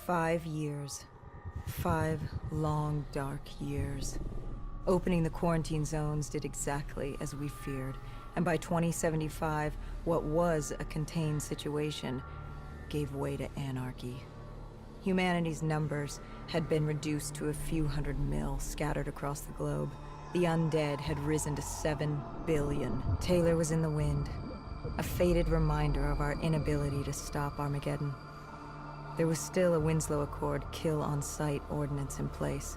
5 years. 5 long, dark years. Opening the quarantine zones did exactly as we feared, and by 2075, what was a contained situation gave way to anarchy. Humanity's numbers had been reduced to a few hundred mil scattered across the globe. The undead had risen to 7 billion. Taylor was in the wind, a faded reminder of our inability to stop Armageddon. There was still a Winslow Accord kill-on-sight ordinance in place,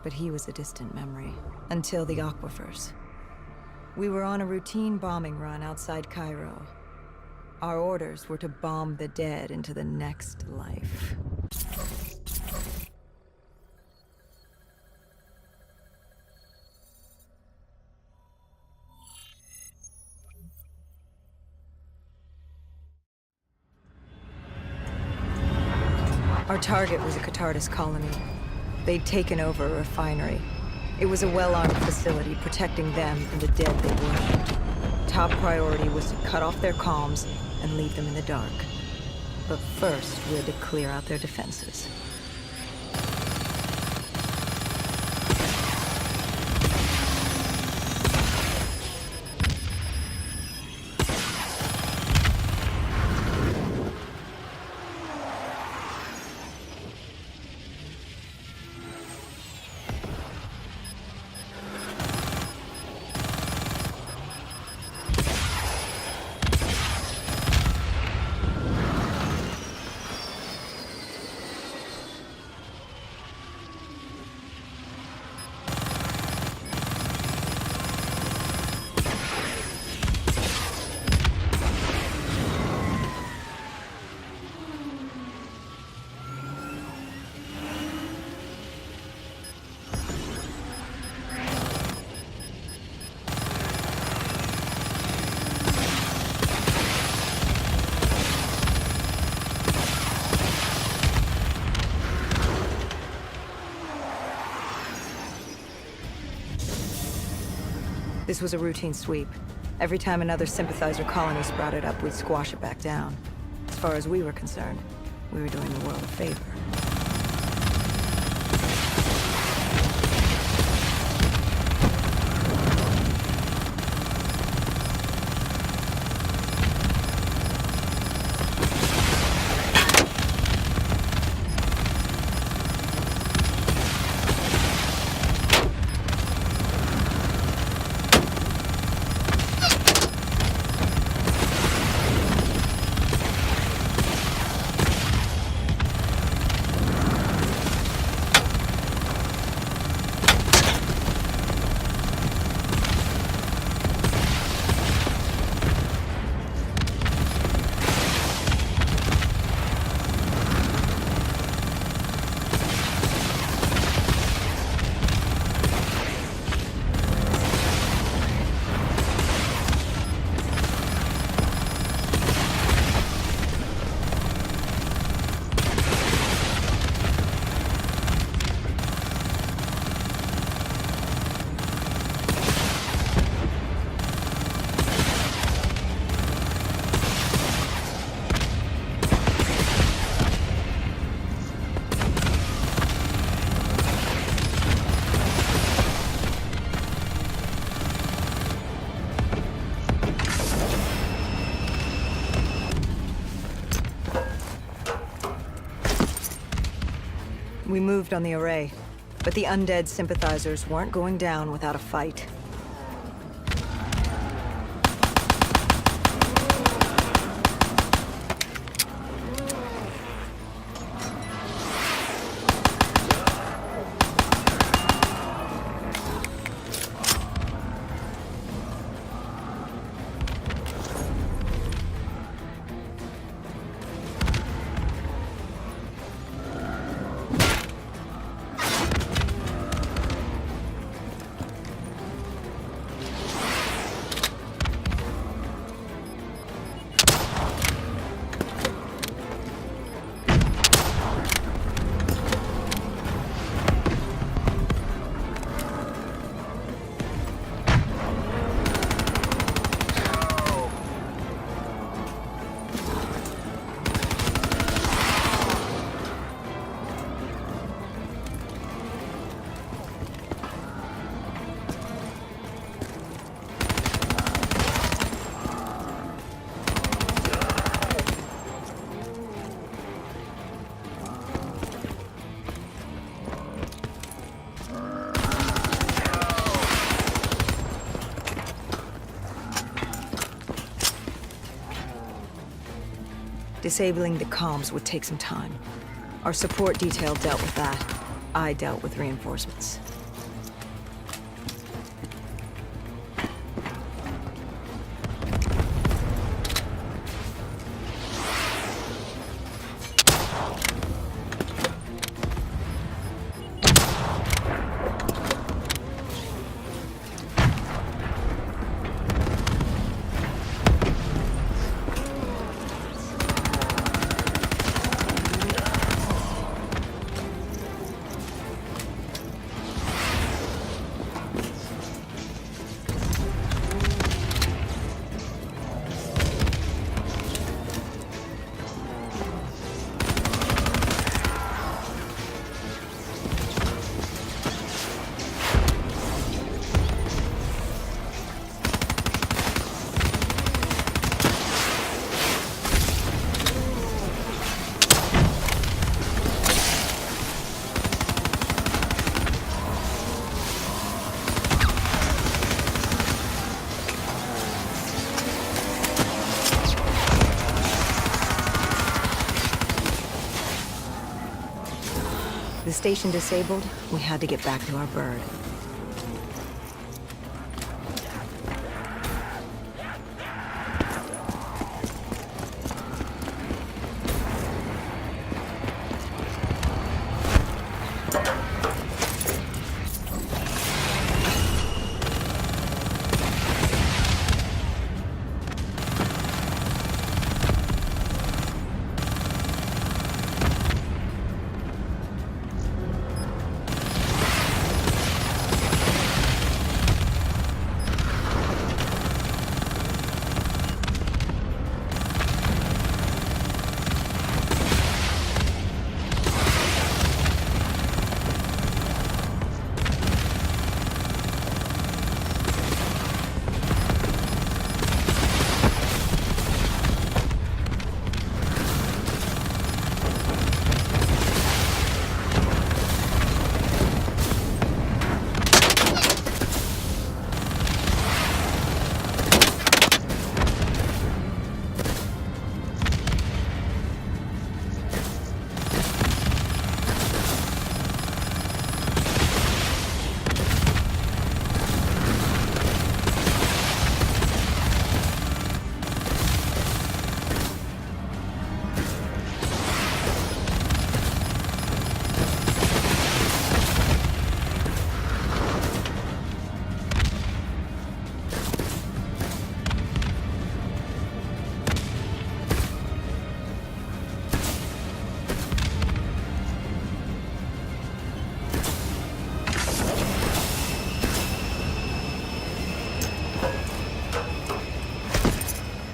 but he was a distant memory. Until the aquifers. We were on a routine bombing run outside Cairo. Our orders were to bomb the dead into the next life. Our target was a Catardus colony. They'd taken over a refinery. It was a well-armed facility protecting them and the dead they worshipped. Top priority was to cut off their comms and leave them in the dark. But first, we had to clear out their defenses. This was a routine sweep. Every time another sympathizer colony sprouted up, we'd squash it back down. As far as we were concerned, we were doing the world a favor. We moved on the array, but the undead sympathizers weren't going down without a fight. Disabling the comms would take some time. Our support detail dealt with that. I dealt with reinforcements. The station disabled, we had to get back to our bird.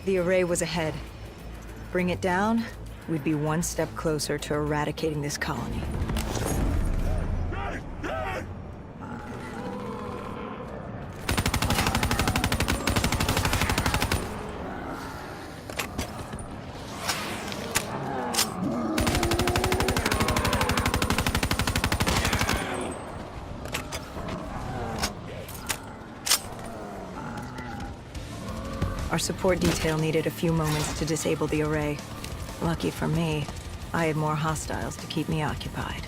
The array was ahead. Bring it down, we'd be one step closer to eradicating this colony. Our support detail needed a few moments to disable the array. Lucky for me, I had more hostiles to keep me occupied.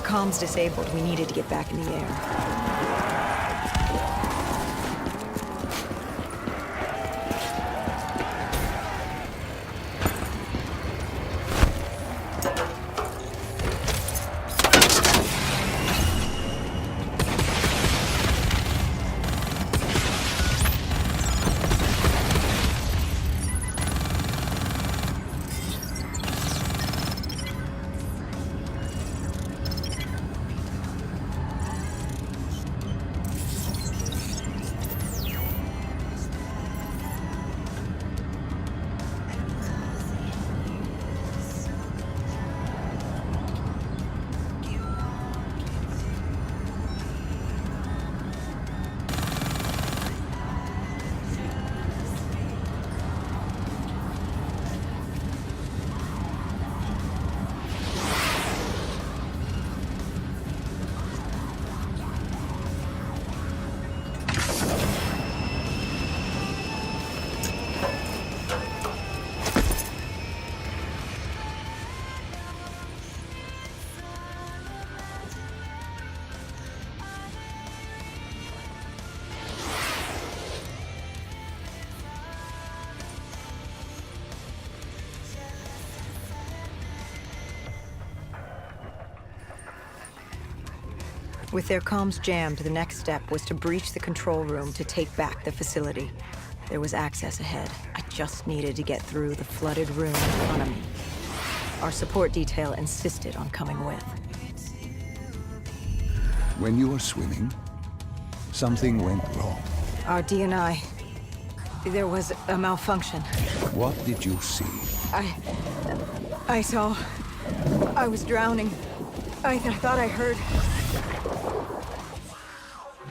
comms disabled. We needed to get back in the air. With their comms jammed, the next step was to breach the control room to take back the facility. There was access ahead. I just needed to get through the flooded room in front of me. Our support detail insisted on coming with. When you were swimming, something went wrong. Our D&I... There was a malfunction. What did you see? I saw... I was drowning. I thought I heard...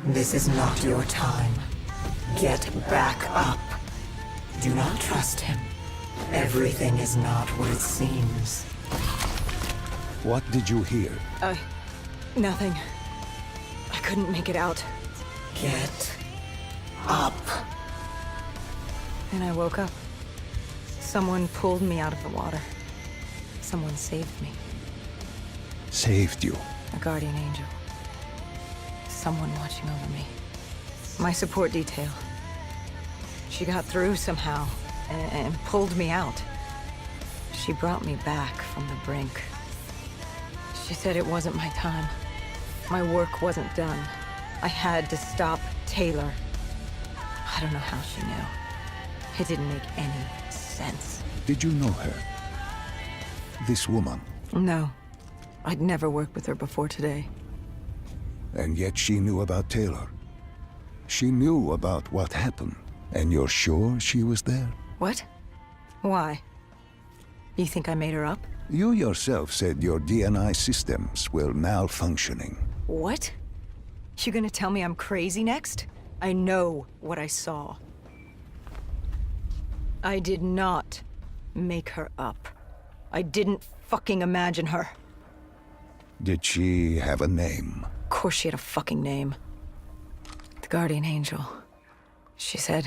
This is not your time. Get back up. Do not trust him. Everything is not what it seems. What did you hear? Nothing. I couldn't make it out. Get up. And I woke up. Someone pulled me out of the water. Someone saved me. Saved you. A guardian angel. Someone watching over me. My support detail. She got through somehow and pulled me out. She brought me back from the brink. She said it wasn't my time. My work wasn't done. I had to stop Taylor. I don't know how she knew. It didn't make any sense. Did you know her? This woman? No. I'd never worked with her before today. And yet she knew about Taylor. She knew about what happened. And you're sure she was there? What? Why? You think I made her up? You yourself said your D&I systems were malfunctioning. What? You gonna tell me I'm crazy next? I know what I saw. I did not make her up. I didn't fucking imagine her. Did she have a name? Of course she had a fucking name. The Guardian Angel. She said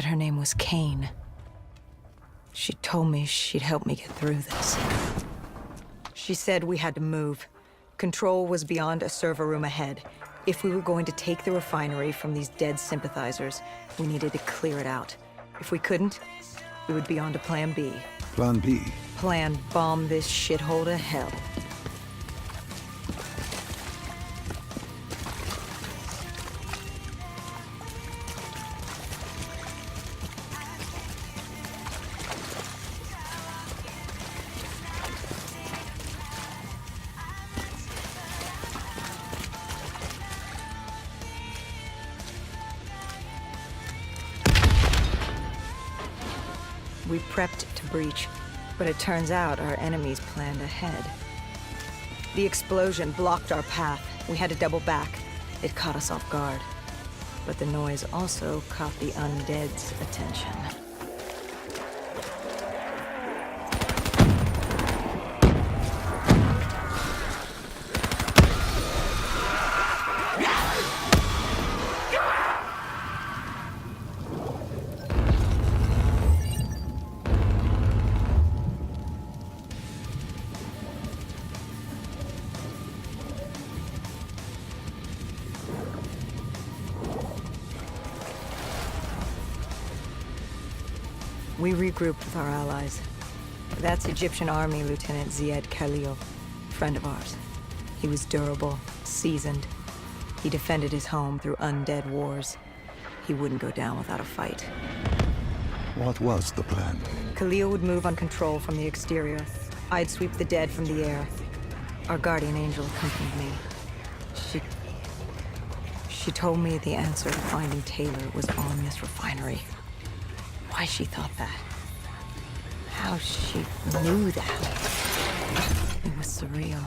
her name was Kane. She told me she'd help me get through this. She said we had to move. Control was beyond a server room ahead. If we were going to take the refinery from these dead sympathizers, we needed to clear it out. If we couldn't, we would be on to Plan B. Plan B? Plan bomb this shithole to hell. We prepped to breach, but it turns out our enemies planned ahead. The explosion blocked our path. We had to double back. It caught us off guard. But the noise also caught the undead's attention. We regrouped with our allies. That's Egyptian Army Lieutenant Ziad Khalil, friend of ours. He was durable, seasoned. He defended his home through undead wars. He wouldn't go down without a fight. What was the plan? Khalil would move on control from the exterior. I'd sweep the dead from the air. Our guardian angel accompanied me. She told me the answer to finding Taylor was on this refinery. Why she thought that? How she knew that? It was surreal.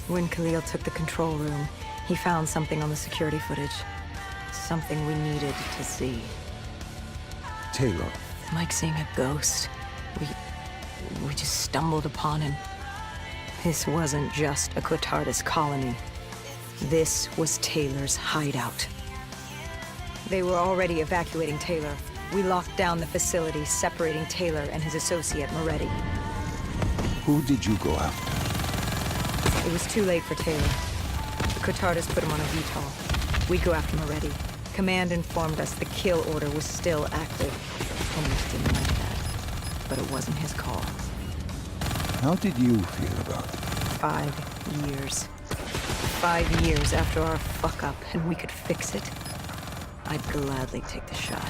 When Khalil took the control room, he found something on the security footage. Something we needed to see. Taylor. Like seeing a ghost. We just stumbled upon him. This wasn't just a Cotardis colony. This was Taylor's hideout. They were already evacuating Taylor. We locked down the facility, separating Taylor and his associate, Moretti. Who did you go after? It was too late for Taylor. The Cotardis put him on a VTOL. We'd go after Moretti. Command informed us the kill order was still active. Almost didn't like that. But it wasn't his call. How did you feel about it? 5 years. 5 years after our fuck-up, and we could fix it. I'd gladly take the shot.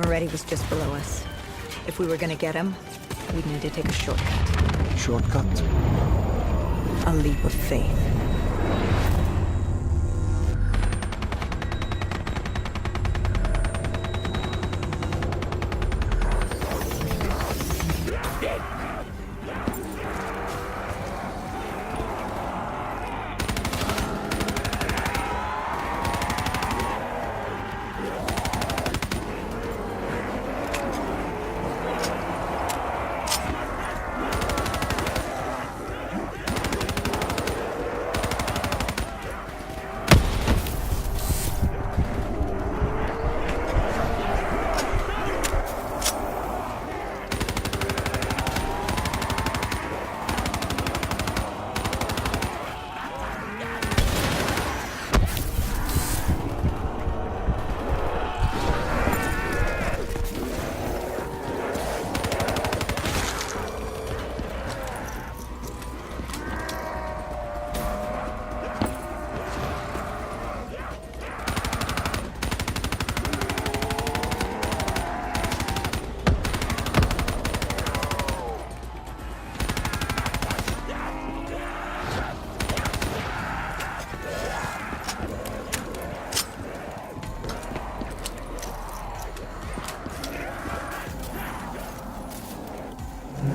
Moretti was just below us. If we were gonna get him, we'd need to take a shortcut. Shortcut? A leap of faith.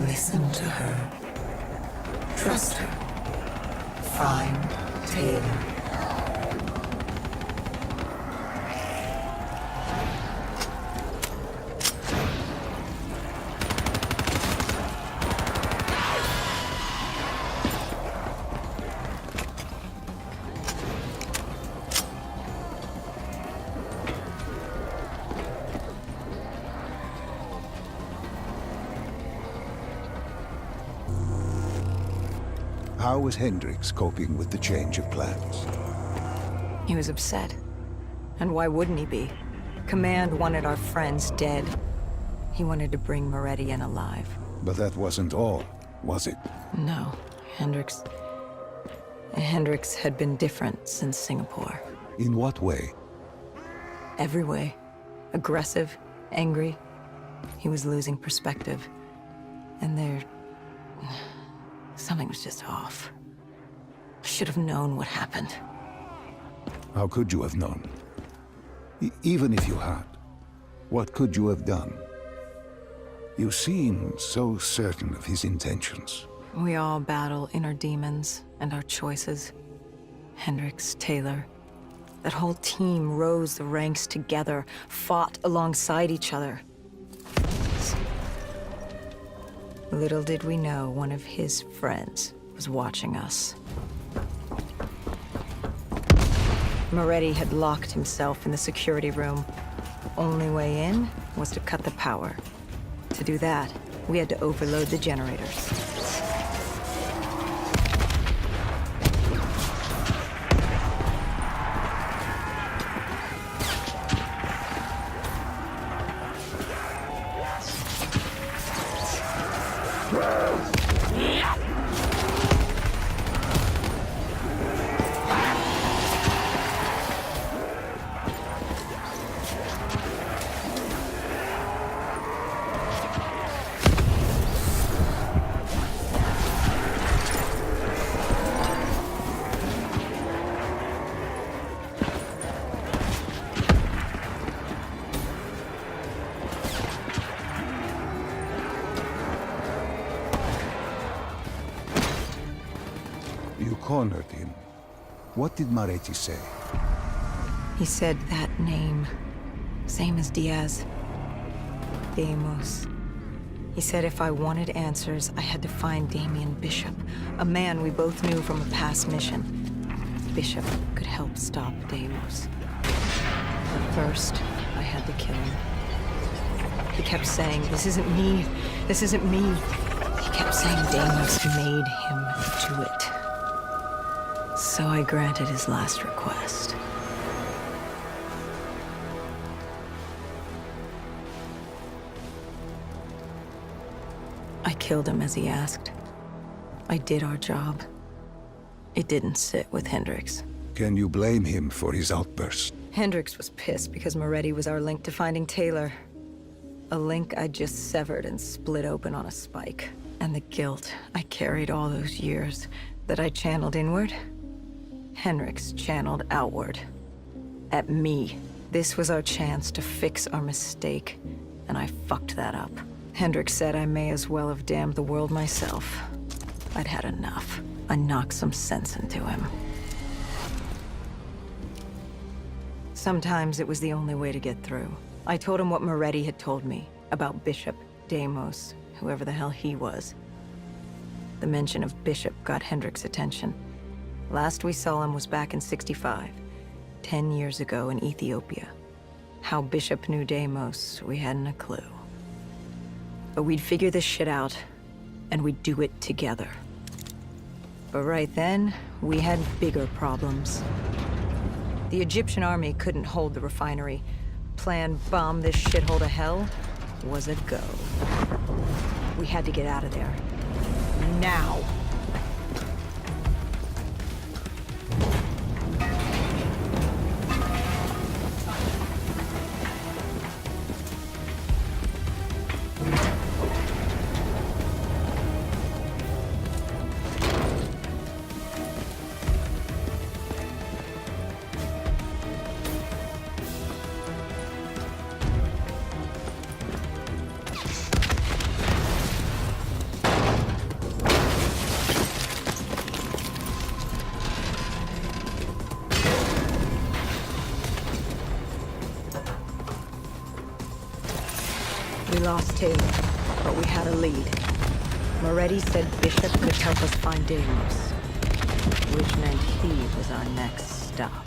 Listen to her. Trust her. Find Taylor. How was Hendricks coping with the change of plans? He was upset. And why wouldn't he be? Command wanted our friends dead. He wanted to bring Moretti in alive. But that wasn't all, was it? No, Hendricks had been different since Singapore. In what way? Every way. Aggressive, angry. He was losing perspective. And something was just off. I should have known what happened. How could you have known? Even if you had, what could you have done? You seem so certain of his intentions. We all battle inner demons and our choices. Hendricks, Taylor. That whole team rose the ranks together, fought alongside each other. Little did we know one of his friends was watching us. Moretti had locked himself in the security room. The only way in was to cut the power. To do that, we had to overload the generators. You cornered him. What did Moretti say? He said that name. Same as Diaz. Deimos. He said if I wanted answers, I had to find Damien Bishop, a man we both knew from a past mission. Bishop could help stop Deimos. But first, I had to kill him. He kept saying, "This isn't me. This isn't me." He kept saying Deimos made him do it. So I granted his last request. I killed him as he asked. I did our job. It didn't sit with Hendricks. Can you blame him for his outburst? Hendricks was pissed because Moretti was our link to finding Taylor. A link I just severed and split open on a spike. And the guilt I carried all those years that I channeled inward, Henrik's channeled outward. At me. This was our chance to fix our mistake, and I fucked that up. Hendrik said I may as well have damned the world myself. I'd had enough. I knocked some sense into him. Sometimes it was the only way to get through. I told him what Moretti had told me about Bishop, Deimos, whoever the hell he was. The mention of Bishop got Hendrik's attention. Last we saw him was back in '65, 10 years ago in Ethiopia. How Bishop knew Deimos, we hadn't a clue. But we'd figure this shit out, and we'd do it together. But right then, we had bigger problems. The Egyptian army couldn't hold the refinery. Plan bomb this shithole to hell was a go. We had to get out of there. Now! We lost Taylor, but we had a lead. Moretti said Bishop could help us find Deimos, which meant he was our next stop.